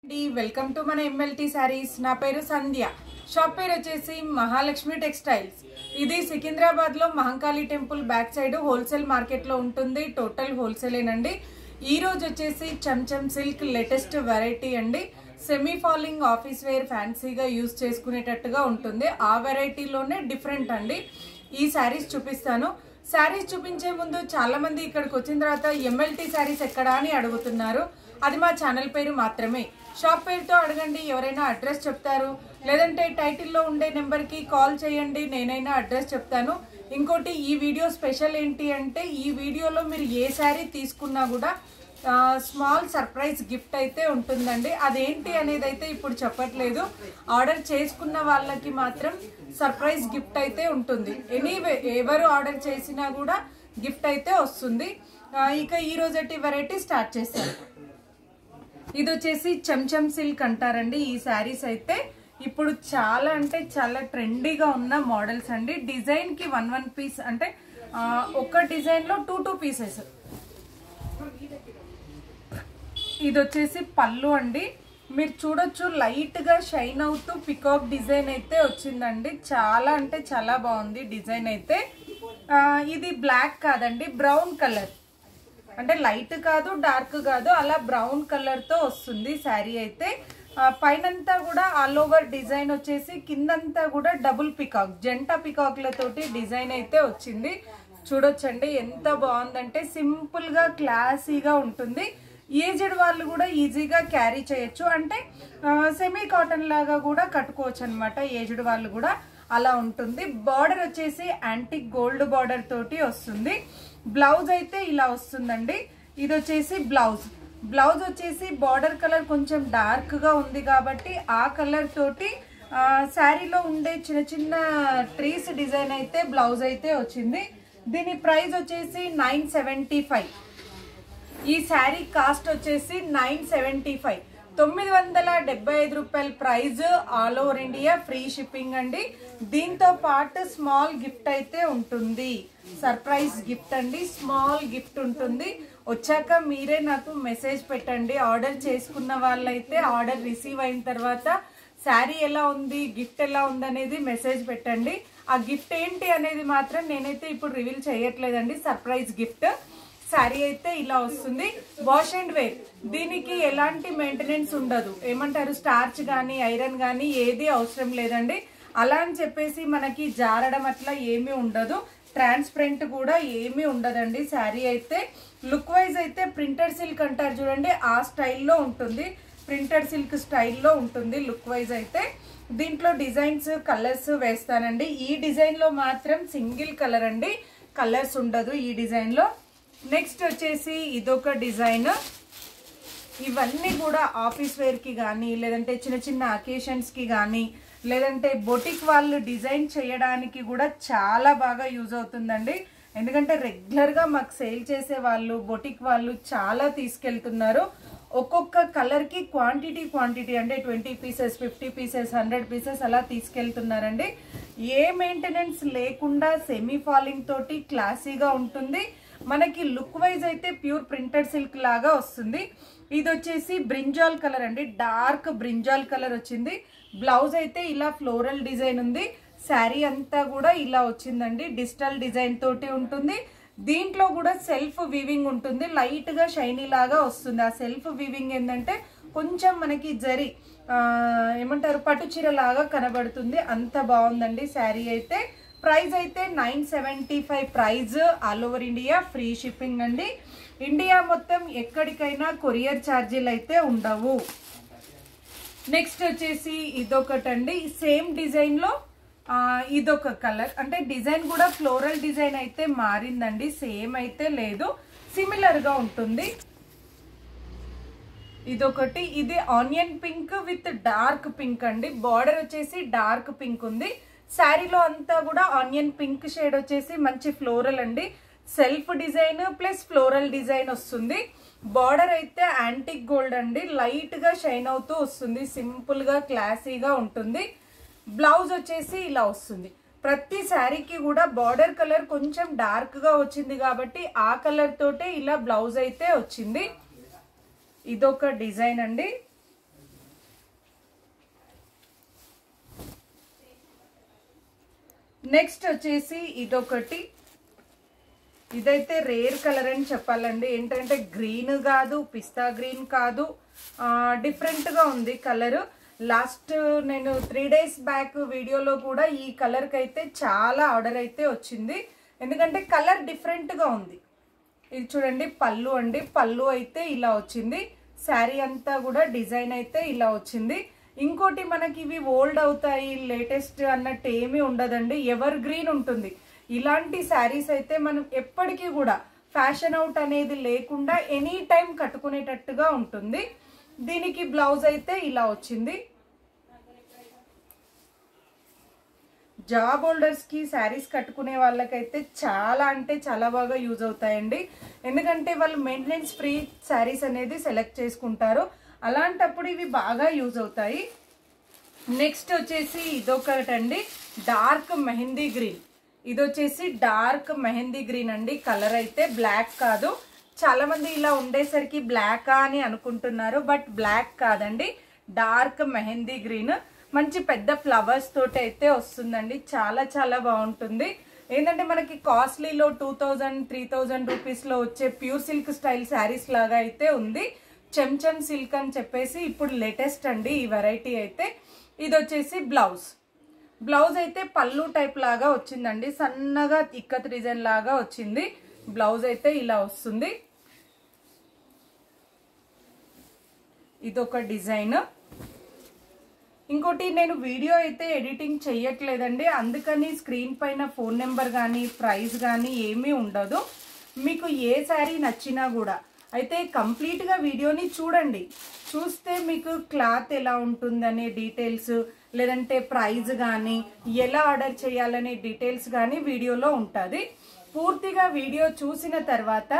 Welcome to మన MLT saris. నా పేరు సంధ్య. షాప్ పేరు వచ్చేసి మహాలక్ష్మి టెక్స్టైల్స్. ఇది సికింద్రాబాద్ లో Mahankali temple back side wholesale market లో ఉంటుంది. టోటల్ హోల్సేలేనండి. ఈ రోజు వచ్చేసి చంచమ్ సిల్క్ లేటెస్ట్ వెరైటీ అండి. సెమీ ఫాలింగ్ ఆఫీస్ వేర్ ఫ్యాన్సీగా యూజ్ చేసుకునేటట్టుగా ఉంటుంది. ఆ వెరైటీలోనే డిఫరెంట్ అండి. ఈ శారీస్ చూపిస్తాను. శారీస్ చూపించే ముందు చాలా మంది ఇక్కడికి వచ్చిన తర్వాత ఎంఎల్టీ శారీస్ ఎక్కడా అని అడుగుతున్నారు. అది మా ఛానల్ పేరు మాత్రమే. షాప్ పేరుతో అడగండి, ఎవరైనా అడ్రస్ చెప్తారు. లేదంటే టైటిల్లో ఉండే నెంబర్కి కాల్ చేయండి, నేనైనా అడ్రస్ చెప్తాను. ఇంకోటి, ఈ వీడియో స్పెషల్ ఏంటి అంటే, ఈ వీడియోలో మీరు ఏ శారీ తీసుకున్నా కూడా స్మాల్ సర్ప్రైజ్ గిఫ్ట్ అయితే ఉంటుందండి. అదేంటి అనేది అయితే ఇప్పుడు చెప్పట్లేదు. ఆర్డర్ చేసుకున్న వాళ్ళకి మాత్రం సర్ప్రైజ్ గిఫ్ట్ అయితే ఉంటుంది. ఎనీవే, ఎవరు ఆర్డర్ చేసినా కూడా గిఫ్ట్ అయితే వస్తుంది. ఇక ఈ రోజటి వెరైటీ స్టార్ట్ చేస్తాను. ఇది వచ్చేసి చంచమ్ సిల్క్ అంటారండి. ఈ శారీస్ అయితే ఇప్పుడు చాలా అంటే చాలా ట్రెండీగా ఉన్న మోడల్స్ అండి. డిజైన్ కి వన్ పీస్ అంటే ఒక డిజైన్ లో టూ పీసెస్. ఇది వచ్చేసి పళ్ళు అండి. మీరు చూడొచ్చు, లైట్ గా షైన్ అవుతూ పికాక్ డిజైన్ అయితే వచ్చిందండి. చాలా అంటే చాలా బాగుంది డిజైన్ అయితే. ఇది బ్లాక్ కాదండి, బ్రౌన్ కలర్. అంటే లైట్ కాదు, డార్క్ కాదు, అలా బ్రౌన్ కలర్ తో వస్తుంది శారీ అయితే. పైనంతా కూడా ఆల్ ఓవర్ డిజైన్ వచ్చేసి, కిందంతా కూడా డబుల్ పికాక్, జంట పికాక్లతోటి డిజైన్ అయితే వచ్చింది. చూడొచ్చండి ఎంత బాగుందంటే, సింపుల్ గా క్లాసీగా ఉంటుంది. ఏజ్డ్ వాళ్ళు కూడా ఈజీగా క్యారీ చేయొచ్చు. అంటే సెమీ కాటన్ లాగా కూడా కట్టుకోవచ్చు అనమాట. ఏజ్డ్ వాళ్ళు కూడా అలా ఉంటుంది. బార్డర్ వచ్చేసి యాంటిక్ గోల్డ్ బార్డర్ తోటి వస్తుంది. బ్లౌజ్ అయితే ఇలా వస్తుందండి. ఇది వచ్చేసి బ్లౌజ్ వచ్చేసి బార్డర్ కలర్ కొంచెం డార్క్ గా ఉంది కాబట్టి ఆ కలర్ తోటి శారీలో ఉండే చిన్న చిన్న ట్రీస్ డిజైన్ అయితే బ్లౌజ్ అయితే వచ్చింది. దీని ప్రైస్ వచ్చేసి 975. ఈ శారీ కాస్ట్ వచ్చేసి 975, 975 రూపాయల price. All over India free shipping అండి. దీంతో పాటు స్మాల్ గిఫ్ట్ అయితే ఉంటుంది. సర్ప్రైజ్ గిఫ్ట్ అండి, స్మాల్ గిఫ్ట్ ఉంటుంది. వచ్చాక మీరే నాకు మెసేజ్ పెట్టండి. ఆర్డర్ చేసుకున్న వాళ్ళైతే ఆర్డర్ రిసీవ్ అయిన తర్వాత శారీ ఎలా ఉంది, గిఫ్ట్ ఎలా ఉంది అనేది మెసేజ్ పెట్టండి. ఆ గిఫ్ట్ ఏంటి అనేది మాత్రం నేనైతే ఇప్పుడు రివీల్ చేయట్లేదండి. Surprise gift. శారీ అయితే ఇలా వస్తుంది. Wash and wear. దీనికి ఎలాంటి మెయింటెనెన్స్ ఉండదు. ఏమంటారు, స్టార్చ్ కానీ ఐరన్ కానీ ఏది అవసరం లేదండి. అలా అని చెప్పేసి మనకి జారడం అట్లా ఏమీ ఉండదు. ట్రాన్స్పరెంట్ కూడా ఏమీ ఉండదండి. శారీ అయితే లుక్ వైజ్ అయితే ప్రింటెడ్ సిల్క్ అంటారు చూడండి, ఆ స్టైల్లో ఉంటుంది. ప్రింటెడ్ సిల్క్ స్టైల్లో ఉంటుంది లుక్ వైజ్ అయితే. దీంట్లో డిజైన్స్, కలర్స్ వేస్తానండి. ఈ డిజైన్ లో మాత్రం సింగిల్ కలర్ అండి, కలర్స్ ఉండదు ఈ డిజైన్ లో. నెక్స్ట్ వచ్చేసి ఇదొక డిజైన్. ఇవన్నీ కూడా ఆఫీస్ వేర్ కి కానీ, లేదంటే చిన్న చిన్న అకేషన్స్ కి కానీ, లేదంటే బొటిక్ వాళ్ళు డిజైన్ చేయడానికి కూడా చాలా బాగా యూజ్ అవుతుందండి. ఎందుకంటే రెగ్యులర్ గా మాకు సేల్ చేసే వాళ్ళు, బొటిక్ వాళ్ళు చాలా తీసుకెళ్తున్నారు. ఒక్కొక్క కలర్ కి క్వాంటిటీ అంటే 20 పీసెస్, 50 పీసెస్, 100 పీసెస్ అలా తీసుకెళ్తున్నారండి. ఏ మెయింటెనెన్స్ లేకుండా సెమీ ఫాలింగ్ తోటి క్లాసీగా ఉంటుంది. మనకి లుక్ వైజ్ అయితే ప్యూర్ ప్రింటెడ్ సిల్క్ లాగా వస్తుంది. ఇది వచ్చేసి బ్రింజాల్ కలర్ అండి, డార్క్ బ్రింజాల్ కలర్ వచ్చింది. బ్లౌజ్ అయితే ఇలా ఫ్లోరల్ డిజైన్ ఉంది. శారీ అంతా కూడా ఇలా వచ్చిందండి. డిజిటల్ డిజైన్ తోటి ఉంటుంది. దీంట్లో కూడా సెల్ఫ్ వీవింగ్ ఉంటుంది. లైట్ గా షైనీ లాగా వస్తుంది. ఆ సెల్ఫ్ వీవింగ్ ఏంటంటే కొంచెం మనకి జరి ఏమంటారు, పట్టు చీర లాగా కనబడుతుంది. అంత బాగుందండి శారీ అయితే. ప్రైస్ అయితే 975 price. All over India free shipping అండి. ఇండియా మొత్తం ఎక్కడికైనా కొరియర్ ఛార్జీలు అయితే ఉండవు. నెక్స్ట్ వచ్చేసి ఇదొకటండి. సేమ్ డిజైన్ లో ఇదొక కలర్. అంటే డిజైన్ కూడా ఫ్లోరల్ డిజైన్ అయితే మారిందండి, సేమ్ అయితే లేదు, సిమిలర్ గా ఉంటుంది. ఇదొకటి. ఇది onion pink with dark pink అండి. బార్డర్ వచ్చేసి డార్క్ పింక్ ఉంది. శారీలో అంతా కూడా ఆనియన్ పింక్ షేడ్ వచ్చేసి మంచి ఫ్లోరల్ అండి. Self design plus floral design వస్తుంది. బార్డర్ అయితే యాంటిక్ గోల్డ్ అండి, లైట్ గా షైన్ అవుతూ వస్తుంది. సింపుల్ గా క్లాసీగా ఉంటుంది. బ్లౌజ్ వచ్చేసి ఇలా వస్తుంది. ప్రతి శారీకి కూడా బార్డర్ కలర్ కొంచెం డార్క్ గా వచ్చింది కాబట్టి ఆ కలర్ తోటే ఇలా బ్లౌజ్ అయితే వచ్చింది. ఇదొక డిజైన్ అండి. నెక్స్ట్ వచ్చేసి ఇదొకటి, ఇదైతే రేర్ కలర్ అని చెప్పాలండి. ఏంటంటే గ్రీన్ కాదు, పిస్తా గ్రీన్ కాదు, డిఫరెంట్గా ఉంది కలర్. లాస్ట్ నేను 3 days బ్యాక్ వీడియోలో కూడా ఈ కలర్కి అయితే చాలా ఆర్డర్ అయితే వచ్చింది, ఎందుకంటే కలర్ డిఫరెంట్గా ఉంది. ఇది చూడండి పళ్ళు అండి, పళ్ళు అయితే ఇలా వచ్చింది, శారీ అంతా కూడా డిజైన్ అయితే ఇలా వచ్చింది. ఇంకోటి మనకి ఇవి ఓల్డ్ అవుతాయి లేటెస్ట్ అన్నట్టు ఏమీ ఉండదండి, ఎవర్ గ్రీన్ ఉంటుంది. ఇలాంటి శారీస్ అయితే మనం ఎప్పటికీ కూడా ఫ్యాషన్ అవుట్ అనేది లేకుండా ఎనీ టైం కట్టుకునేటట్టుగా ఉంటుంది. దీనికి బ్లౌజ్ అయితే ఇలా వచ్చింది. జాబ్ హోల్డర్స్ కి శారీస్ కట్టుకునే వాళ్ళకైతే చాలా అంటే చాలా బాగా యూజ్ అవుతాయండి, ఎందుకంటే వాళ్ళు మెయింటెనెన్స్ ఫ్రీ శారీస్ అనేది సెలెక్ట్ చేసుకుంటారు. అలాంటప్పుడు ఇవి బాగా యూజ్ అవుతాయి. నెక్స్ట్ వచ్చేసి ఇదొకటండి, డార్క్ మెహందీ గ్రీన్. ఇది వచ్చేసి డార్క్ మెహందీ గ్రీన్ అండి, కలర్ అయితే బ్లాక్ కాదు. చాలా మంది ఇలా ఉండేసరికి బ్లాకా అని అనుకుంటున్నారు, బట్ బ్లాక్ కాదండి, డార్క్ మెహందీ గ్రీన్. మంచి పెద్ద ఫ్లవర్స్ తోటి అయితే వస్తుందండి, చాలా చాలా బాగుంటుంది. ఏంటంటే మనకి కాస్ట్లీలో 2000-3000 రూపీస్లో వచ్చే ప్యూర్ సిల్క్ స్టైల్ శారీస్ లాగా అయితే ఉంది. చెంచం సిల్క్ అని చెప్పేసి ఇప్పుడు లేటెస్ట్ అండి ఈ వెరైటీ అయితే. ఇది వచ్చేసి బ్లౌజ్. బ్లౌజ్ అయితే పళ్ళు టైప్ లాగా వచ్చిందండి, సన్నగా ఇక్కత్ డిజైన్ లాగా వచ్చింది. బ్లౌజ్ అయితే ఇలా వస్తుంది. ఇదొక డిజైన్. ఇంకోటి నేను వీడియో అయితే ఎడిటింగ్ చెయ్యట్లేదండి, అందుకని స్క్రీన్ పైన ఫోన్ నెంబర్ కానీ ప్రైస్ కానీ ఏమీ ఉండదు. మీకు ఏ శారీ నచ్చినా కూడా అయితే కంప్లీట్గా వీడియోని చూడండి, చూస్తే మీకు క్లాత్ ఎలా ఉంటుందనే డీటెయిల్స్, లేదంటే ప్రైస్ కానీ ఎలా ఆర్డర్ చేయాలనే డీటెయిల్స్ కానీ వీడియోలో ఉంటుంది. పూర్తిగా వీడియో చూసిన తర్వాత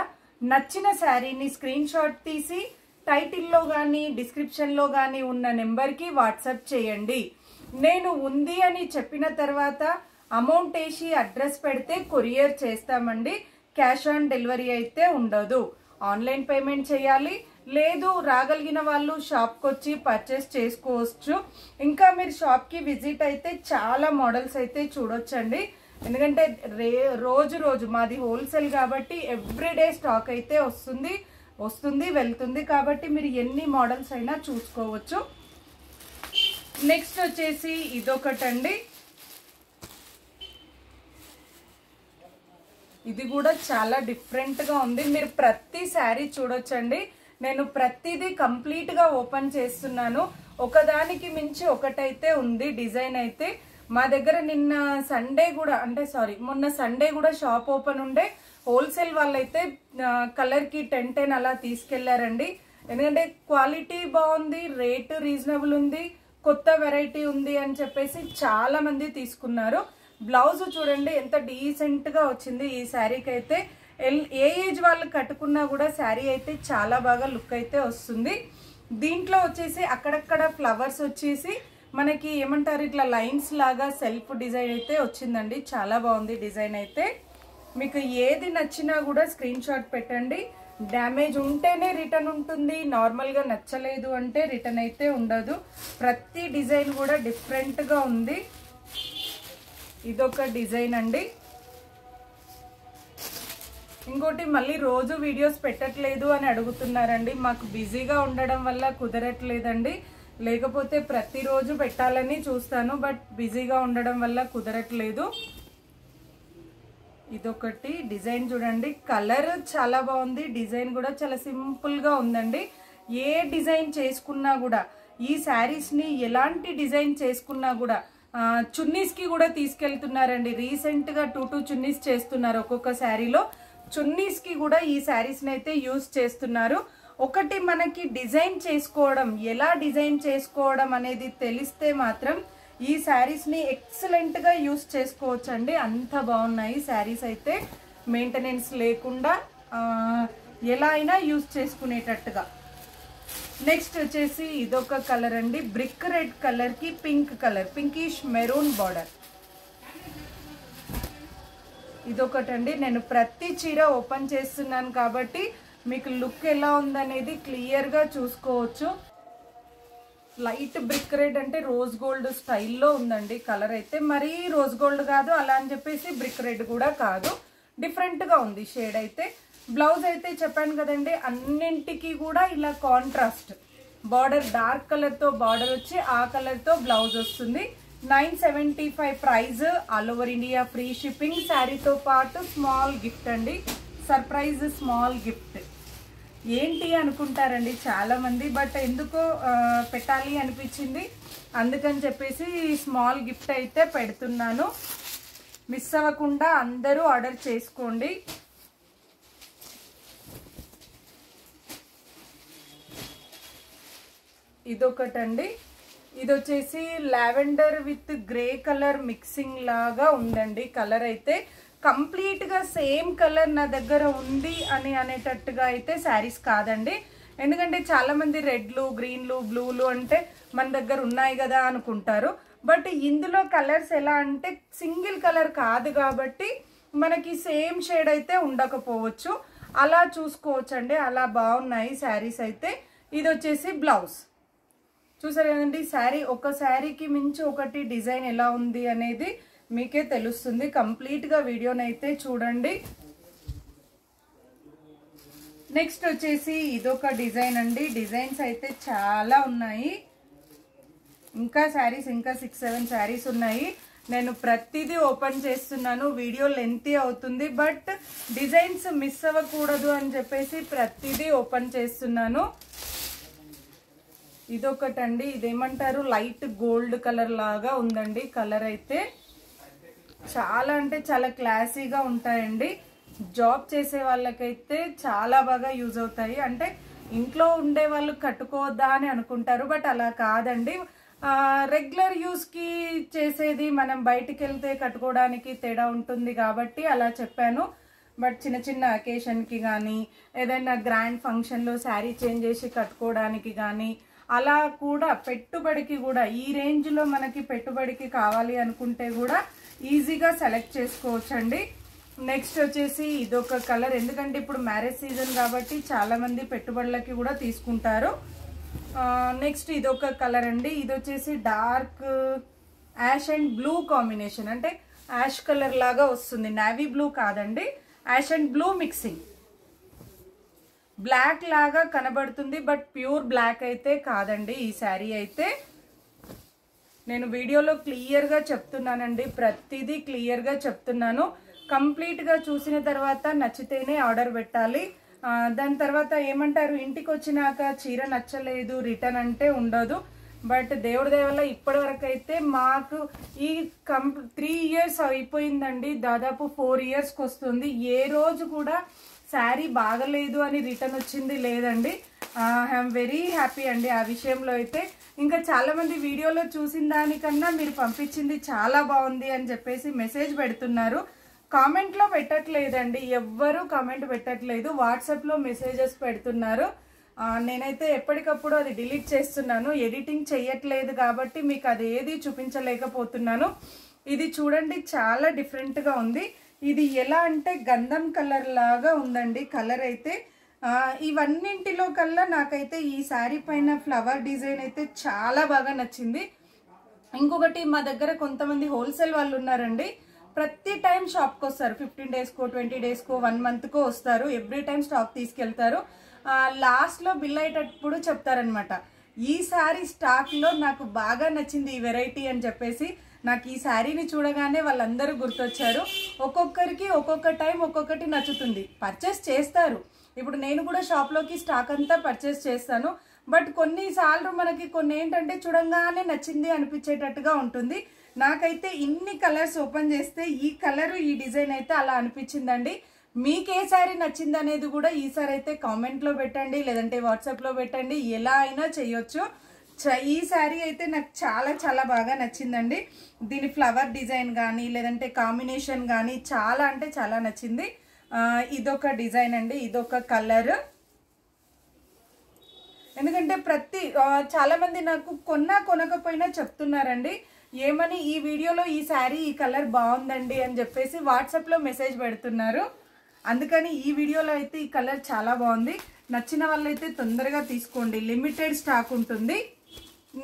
నచ్చిన శారీని స్క్రీన్ షాట్ తీసి టైటిల్లో కానీ డిస్క్రిప్షన్లో కానీ ఉన్న నెంబర్కి వాట్సాప్ చేయండి. నేను ఉంది అని చెప్పిన తర్వాత అమౌంట్ వేసి అడ్రస్ పెడితే కొరియర్ చేస్తామండి, క్యాష్ ఆన్ డెలివరీ అయితే ఉండదు. ఆన్లైన్ పేమెంట్ చేయాలి, లేదు రాగలిగిన వాళ్ళు షాప్కి వచ్చి పర్చేస్ చేసుకోవచ్చు. ఇంకా మీరు షాప్కి విజిట్ అయితే చాలా మోడల్స్ అయితే చూడొచ్చండి, ఎందుకంటే రోజు మాది హోల్సేల్ కాబట్టి ఎవ్రీడే స్టాక్ అయితే వస్తుంది వెళ్తుంది, కాబట్టి మీరు ఎన్ని మోడల్స్ అయినా చూసుకోవచ్చు. నెక్స్ట్ వచ్చేసి ఇదొకటండి, ఇది కూడా చాలా డిఫరెంట్గా ఉంది. మీరు ప్రతి శారీ చూడొచ్చండి, నేను ప్రతిదీ కంప్లీట్గా ఓపెన్ చేస్తున్నాను. ఒకదానికి మించి ఒకటైతే ఉంది డిజైన్ అయితే. మా దగ్గర మొన్న సండే కూడా షాప్ ఓపెన్ ఉండే. హోల్సేల్ వాళ్ళైతే కలర్కి 10 అలా తీసుకెళ్లారండి, ఎందుకంటే క్వాలిటీ బాగుంది, రేట్ రీజనబుల్ ఉంది, కొత్త వెరైటీ ఉంది అని చెప్పేసి చాలా మంది తీసుకున్నారు. బ్లౌజ్ చూడండి ఎంత డీసెంట్గా వచ్చింది ఈ శారీకి అయితే. ఏ ఏజ్ వాళ్ళు కట్టుకున్నా కూడా శారీ అయితే చాలా బాగా లుక్ అయితే వస్తుంది. దీంట్లో వచ్చేసి అక్కడక్కడ ఫ్లవర్స్ వచ్చేసి మనకి ఏమంటారు ఇట్లా లైన్స్ లాగా సెల్ఫ్ డిజైన్ అయితే వచ్చిందండి, చాలా బాగుంది డిజైన్ అయితే. మీకు ఏది నచ్చినా కూడా స్క్రీన్ షాట్ పెట్టండి. డ్యామేజ్ ఉంటేనే రిటర్న్ ఉంటుంది, నార్మల్గా నచ్చలేదు అంటే రిటర్న్ అయితే ఉండదు. ప్రతి డిజైన్ కూడా డిఫరెంట్గా ఉంది. ఇదొక డిజైన్ అండి. ఇంకోటి మళ్ళీ రోజు వీడియోస్ పెట్టట్లేదు అని అడుగుతున్నారండి, మాకు బిజీగా ఉండడం వల్ల కుదరట్లేదండి, లేకపోతే ప్రతిరోజు పెట్టాలని చూస్తాను, బట్ బిజీగా ఉండడం వల్ల కుదరట్లేదు. ఇదొకటి డిజైన్ చూడండి, కలర్ చాలా బాగుంది, డిజైన్ కూడా చాలా సింపుల్గా ఉందండి. ఏ డిజైన్ చేసుకున్నా కూడా ఈ శారీస్ని ఎలాంటి డిజైన్ చేసుకున్నా కూడా చున్నీస్కి కూడా తీసుకెళ్తున్నారండి. రీసెంట్గా 2 చున్నీస్ చేస్తున్నారు, ఒక్కొక్క శారీలో చున్నీస్కి కూడా ఈ శారీస్ని అయితే యూజ్ చేస్తున్నారు. ఒకటి మనకి డిజైన్ చేసుకోవడం, ఎలా డిజైన్ చేసుకోవడం అనేది తెలిస్తే మాత్రం ఈ శారీస్ని ఎక్సలెంట్గా యూజ్ చేసుకోవచ్చు అండి, అంత బాగున్నాయి శారీస్ అయితే. మెయింటెనెన్స్ లేకుండా ఎలా అయినా యూజ్ చేసుకునేటట్టుగా. నెక్స్ట్ వచ్చేసి ఇదొక కలర్ అండి, బ్రిక్ రెడ్ కలర్కి pink colour, pinkish maroon border. ఇదొకటండి, నేను ప్రతి చీర ఓపెన్ చేస్తున్నాను కాబట్టి మీకు లుక్ ఎలా ఉందనేది క్లియర్గా చూసుకోవచ్చు. లైట్ బ్రిక్ రెడ్ అంటే రోజ్ గోల్డ్ స్టైల్లో ఉందండి కలర్ అయితే. మరీ రోజ్ గోల్డ్ కాదు, అలా అని చెప్పేసి బ్రిక్ రెడ్ కూడా కాదు, డిఫరెంట్గా ఉంది షేడ్ అయితే. బ్లౌజ్ అయితే చెప్పాను కదండి, అన్నింటికి కూడా ఇలా కాంట్రాస్ట్ బార్డర్, డార్క్ కలర్తో బార్డర్ వచ్చి ఆ కలర్తో బ్లౌజ్ వస్తుంది. 975 price, all over India free shipping. శారీతో పాటు స్మాల్ గిఫ్ట్ అండి, సర్ప్రైజ్ స్మాల్ గిఫ్ట్. ఏంటి అనుకుంటారండి చాలామంది, బట్ ఎందుకో పెట్టాలి అనిపించింది, అందుకని చెప్పేసి స్మాల్ గిఫ్ట్ అయితే పెడుతున్నాను. మిస్ అవ్వకుండా అందరూ ఆర్డర్ చేసుకోండి. ఇదొకటండి, ఇది వచ్చేసి lavender with grey colour mixing లాగా ఉందండి. కలర్ అయితే కంప్లీట్గా సేమ్ కలర్ నా దగ్గర ఉంది అని అనేటట్టుగా అయితే శారీస్ కాదండి. ఎందుకంటే చాలామంది రెడ్లు, గ్రీన్లు, బ్లూలు అంటే మన దగ్గర ఉన్నాయి కదా అనుకుంటారు. బట్ ఇందులో కలర్స్ ఎలా అంటే సింగిల్ కలర్ కాదు కాబట్టి మనకి సేమ్ షేడ్ అయితే ఉండకపోవచ్చు, అలా చూసుకోవచ్చండి. అలా బాగున్నాయి శారీస్ అయితే. ఇది వచ్చేసి బ్లౌజ్ చూసారు కదండి. శారీ ఒక శారీకి మించి ఒకటి డిజైన్ ఎలా ఉంది అనేది మీకే తెలుస్తుంది. కంప్లీట్గా వీడియోనైతే చూడండి. నెక్స్ట్ వచ్చేసి ఇదొక డిజైన్ అండి. డిజైన్స్ అయితే చాలా ఉన్నాయి, ఇంకా శారీస్ ఇంకా 6-7 శారీస్ ఉన్నాయి. నేను ప్రతిదీ ఓపెన్ చేస్తున్నాను, వీడియో లెంతీ అవుతుంది, బట్ డిజైన్స్ మిస్ అవ్వకూడదు అని చెప్పేసి ప్రతిదీ ఓపెన్ చేస్తున్నాను. ఇదొకటండి, ఇదేమంటారు లైట్ గోల్డ్ కలర్ లాగా ఉందండి. కలర్ అయితే చాలా అంటే చాలా క్లాసీగా ఉంటాయండి. జాబ్ చేసే వాళ్ళకైతే చాలా బాగా యూజ్ అవుతాయి. అంటే ఇంట్లో ఉండే వాళ్ళు కట్టుకోవద్దా అని అనుకుంటారు, బట్ అలా కాదండి. రెగ్యులర్ యూస్కి చేసేది మనం బయటికి వెళ్తే కట్టుకోవడానికి తేడా ఉంటుంది కాబట్టి అలా చెప్పాను. బట్ చిన్న చిన్న అకేషన్కి కానీ ఏదైనా గ్రాండ్ ఫంక్షన్లో శారీ చేంజ్ చేసి కట్టుకోవడానికి కానీ అలా కూడా పెట్టుబడికి కూడా ఈ రేంజ్లో మనకి పెట్టుబడికి కావాలి అనుకుంటే కూడా ఈజీగా సెలెక్ట్ చేసుకోవచ్చండి. నెక్స్ట్ వచ్చేసి ఇదొక కలర్, ఎందుకంటే ఇప్పుడు మ్యారేజ్ సీజన్ కాబట్టి చాలామంది పెట్టుబడులకి కూడా తీసుకుంటారు. నెక్స్ట్ ఇదొక కలర్ అండి, ఇది వచ్చేసి dark ash and blue combination, అంటే యాష్ కలర్ లాగా వస్తుంది, నావీ బ్లూ కాదండి, ash and blue mixing. Black లాగా కనబడుతుంది, బట్ ప్యూర్ బ్లాక్ అయితే కాదండి ఈ శారీ అయితే. నేను వీడియోలో క్లియర్గా చెప్తున్నానండి, ప్రతిదీ క్లియర్గా చెప్తున్నాను. కంప్లీట్గా చూసిన తర్వాత నచ్చితేనే ఆర్డర్ పెట్టాలి. దాని తర్వాత ఏమంటారు, ఇంటికి వచ్చినాక చీర నచ్చలేదు రిటర్న్ అంటే ఉండదు. బట్ దేవుడి దయ వల్ల ఇప్పటి వరకు అయితే మాకు ఈ 3 years అయిపోయిందండి, దాదాపు 4 yearsకి వస్తుంది. ఏ రోజు కూడా శారీ బాగలేదు అని రిటర్న్ వచ్చింది లేదండి. ఐఎమ్ వెరీ హ్యాపీ అండి ఆ విషయంలో అయితే. ఇంకా చాలామంది వీడియోలో చూసిన దానికన్నా మీరు పంపించింది చాలా బాగుంది అని చెప్పేసి మెసేజ్ పెడుతున్నారు. కామెంట్లో పెట్టట్లేదండి, ఎవ్వరూ కామెంట్ పెట్టట్లేదు, వాట్సాప్లో మెసేజెస్ పెడుతున్నారు. నేనైతే ఎప్పటికప్పుడు అది డిలీట్ చేస్తున్నాను, ఎడిటింగ్ చేయట్లేదు కాబట్టి మీకు అది ఏది చూపించలేకపోతున్నాను. ఇది చూడండి చాలా డిఫరెంట్గా ఉంది. ఇది ఎలా అంటే గంధం కలర్ లాగా ఉందండి కలర్ అయితే. ఇవన్నింటిలో కల్లా నాకైతే ఈ శారీ పైన ఫ్లవర్ డిజైన్ అయితే చాలా బాగా నచ్చింది. ఇంకొకటి, మా దగ్గర కొంతమంది హోల్సేల్ వాళ్ళు ఉన్నారండి, ప్రతి టైం షాప్కి వస్తారు, 15 daysకో 20 daysకో 1 monthకో వస్తారు, ఎవ్రీ టైం స్టాక్ తీసుకెళ్తారు. లాస్ట్లో బిల్ అయ్యేటప్పుడు చెప్తారనమాట, ఈ శారీ స్టాక్లో నాకు బాగా నచ్చింది ఈ వెరైటీ అని చెప్పేసి. నాకు ఈ శారీని చూడగానే వాళ్ళందరూ గుర్తొచ్చారు. ఒక్కొక్కరికి ఒక్కొక్క టైం ఒక్కొక్కటి నచ్చుతుంది, పర్చేస్ చేస్తారు. ఇప్పుడు నేను కూడా షాప్లోకి స్టాక్ అంతా పర్చేస్ చేస్తాను, బట్ కొన్నిసార్లు మనకి కొన్ని ఏంటంటే చూడంగానే నచ్చింది అనిపించేటట్టుగా ఉంటుంది. నాకైతే ఇన్ని కలర్స్ ఓపెన్ చేస్తే ఈ కలర్ ఈ డిజైన్ అయితే అలా అనిపించిందండి. మీకు ఏ శారీ నచ్చింది అనేది కూడా ఈసారి అయితే కామెంట్లో పెట్టండి, లేదంటే వాట్సాప్లో పెట్టండి, ఎలా అయినా చేయొచ్చు. ఈ శారీ అయితే నాకు చాలా చాలా బాగా నచ్చిందండి. దీని ఫ్లవర్ డిజైన్ కానీ లేదంటే కాంబినేషన్ కానీ చాలా అంటే చాలా నచ్చింది. ఇదొక డిజైన్ అండి, ఇదొక కలర్. ఎందుకంటే చాలామంది నాకు కొనకపోయినా చెప్తున్నారండి, ఏమని ఈ వీడియోలో ఈ శారీ ఈ కలర్ బాగుందండి అని చెప్పేసి వాట్సాప్లో మెసేజ్ పెడుతున్నారు. అందుకని ఈ వీడియోలో అయితే ఈ కలర్ చాలా బాగుంది. నచ్చిన వాళ్ళైతే తొందరగా తీసుకోండి, లిమిటెడ్ స్టాక్ ఉంటుంది.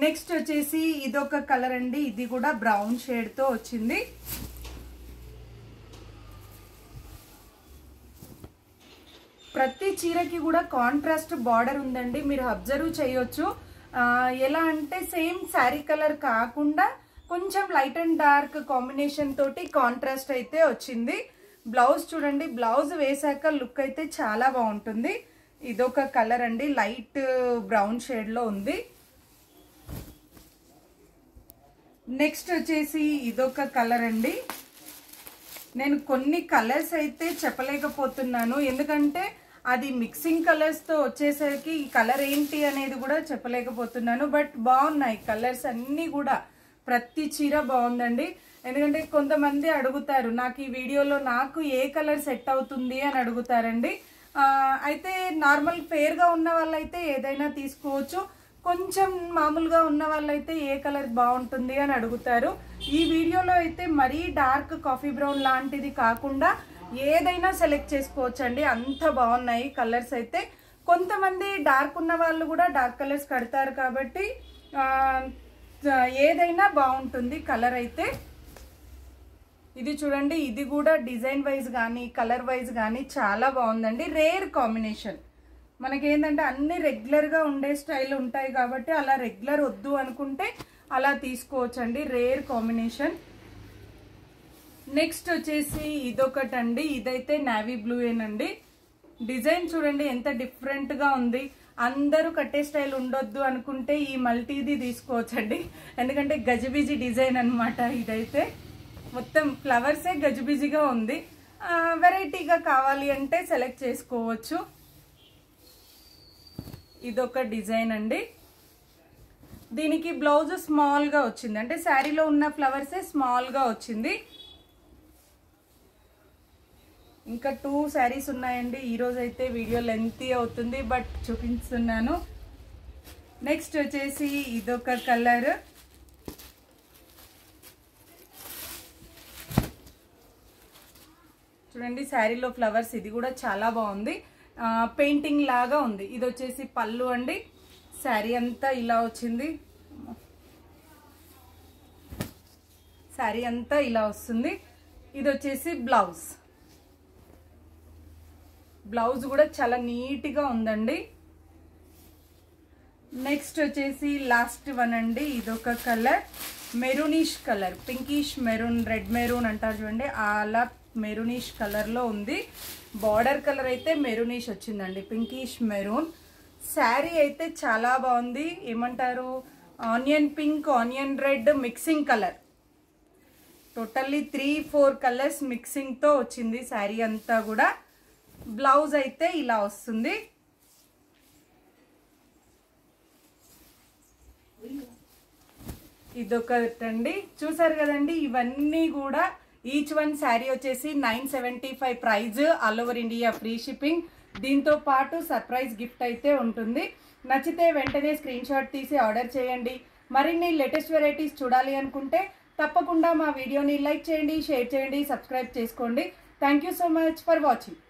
నెక్స్ట్ వచ్చేసి ఇదొక కలర్ అండి, ఇది కూడా బ్రౌన్ షేడ్ తో వచ్చింది. ప్రతి చీరకి కూడా కాంట్రాస్ట్ బార్డర్ ఉందండి, మీరు అబ్జర్వ్ చేయొచ్చు. ఎలా అంటే సేమ్ శారీ కలర్ కాకుండా కొంచెం లైట్ అండ్ డార్క్ కాంబినేషన్ తోటి కాంట్రాస్ట్ అయితే వచ్చింది. బ్లౌజ్ చూడండి, బ్లౌజ్ వేసాక లుక్ అయితే చాలా బాగుంటుంది. ఇదొక కలర్ అండి, లైట్ బ్రౌన్ షేడ్ లో ఉంది. నెక్స్ట్ వచ్చేసి ఇదొక కలర్ అండి. నేను కొన్ని కలర్స్ అయితే చెప్పలేకపోతున్నాను, ఎందుకంటే అది మిక్సింగ్ కలర్స్ తో వచ్చేసరికి ఈ కలర్ ఏంటి అనేది కూడా చెప్పలేకపోతున్నాను. బట్ బాగున్నాయి కలర్స్ అన్నీ కూడా, ప్రతి చీర బాగుందండి. ఎందుకంటే కొంతమంది అడుగుతారు నాకు ఈ వీడియోలో నాకు ఏ కలర్ సెట్ అవుతుంది అని అడుగుతారండి. అయితే నార్మల్ ఫేర్ గా ఉన్న వాళ్ళైతే ఏదైనా తీసుకోవచ్చు, కొంచెం మామూలుగా ఉన్న వాళ్ళైతే ఏ కలర్ బాగుంటుంది అని అడుగుతారు. ఈ వీడియోలో అయితే మరీ డార్క్ కాఫీ బ్రౌన్ లాంటిది కాకుండా ఏదైనా సెలెక్ట్ చేసుకోవచ్చు అండి, అంత బాగున్నాయి కలర్స్ అయితే. కొంతమంది డార్క్ ఉన్న వాళ్ళు కూడా డార్క్ కలర్స్ కడతారు కాబట్టి ఏదైనా బాగుంటుంది కలర్ అయితే. ఇది చూడండి, ఇది కూడా డిజైన్ వైజ్ కానీ కలర్ వైజ్ కానీ చాలా బాగుందండి. రేర్ కాంబినేషన్, మనకేంటంటే అన్ని రెగ్యులర్గా ఉండే స్టైల్ ఉంటాయి కాబట్టి అలా రెగ్యులర్ వద్దు అనుకుంటే అలా తీసుకోవచ్చండి, రేర్ కాంబినేషన్. నెక్స్ట్ వచ్చేసి ఇదొకటండి, ఇదైతే నావీ బ్లూ ఏనండి. డిజైన్ చూడండి ఎంత డిఫరెంట్గా ఉంది. అందరూ కట్టే స్టైల్ ఉండొద్దు అనుకుంటే ఈ మల్టీది తీసుకోవచ్చండి, ఎందుకంటే గజిబిజి డిజైన్ అనమాట. ఇదైతే మొత్తం ఫ్లవర్సే గజిబిజిగా ఉంది. వెరైటీగా కావాలి అంటే సెలెక్ట్ చేసుకోవచ్చు. ఇదొక డిజైన్ అండి, దీనికి బ్లౌజ్ స్మాల్ గా వచ్చింది, అంటే శారీలో ఉన్న ఫ్లవర్సే స్మాల్ గా వచ్చింది. ఇంకా 2 శారీస్ ఉన్నాయండి. ఈరోజు అయితే వీడియో లెంతీ అవుతుంది బట్ చూపిస్తున్నాను. నెక్స్ట్ వచ్చేసి ఇదొక కలర్, చూడండి శారీలో ఫ్లవర్స్, ఇది కూడా చాలా బాగుంది, పెయింటింగ్ లాగా ఉంది. ఇది వచ్చేసి పళ్ళు అండి, శారీ అంతా ఇలా వచ్చింది, శారీ అంతా ఇలా వస్తుంది. ఇది వచ్చేసి బ్లౌజ్, బ్లౌజ్ కూడా చాలా నీట్గా ఉందండి. నెక్స్ట్ వచ్చేసి లాస్ట్ వన్ అండి, ఇదొక colour maroonish colour, pinkish maroon, red maroon అంటారు చూడండి, అలా మెరూనిష్ కలర్లో ఉంది. బార్డర్ కలర్ అయితే మెరూనిష్ వచ్చిందండి, పింకిష్ మెరూన్. శారీ అయితే చాలా బాగుంది, ఏమంటారు onion pink, onion red mixing colour, totally 3-4 colours మిక్సింగ్తో వచ్చింది శారీ అంతా కూడా. బ్లౌజ్ అయితే ఇలా వస్తుంది. ఇదొకటండి, చూసారు కదండి. ఇవన్నీ కూడా ఈచ్ వన్ శారీ వచ్చేసి 975 price, all over India free shipping. దీంతో పాటు సర్ప్రైజ్ గిఫ్ట్ అయితే ఉంటుంది. నచ్చితే వెంటనే స్క్రీన్ షాట్ తీసి ఆర్డర్ చేయండి. మరిన్ని లేటెస్ట్ వెరైటీస్ చూడాలి అనుకుంటే తప్పకుండా మా వీడియోని లైక్ చేయండి, షేర్ చేయండి, సబ్స్క్రైబ్ చేసుకోండి. Thank you so much for watching.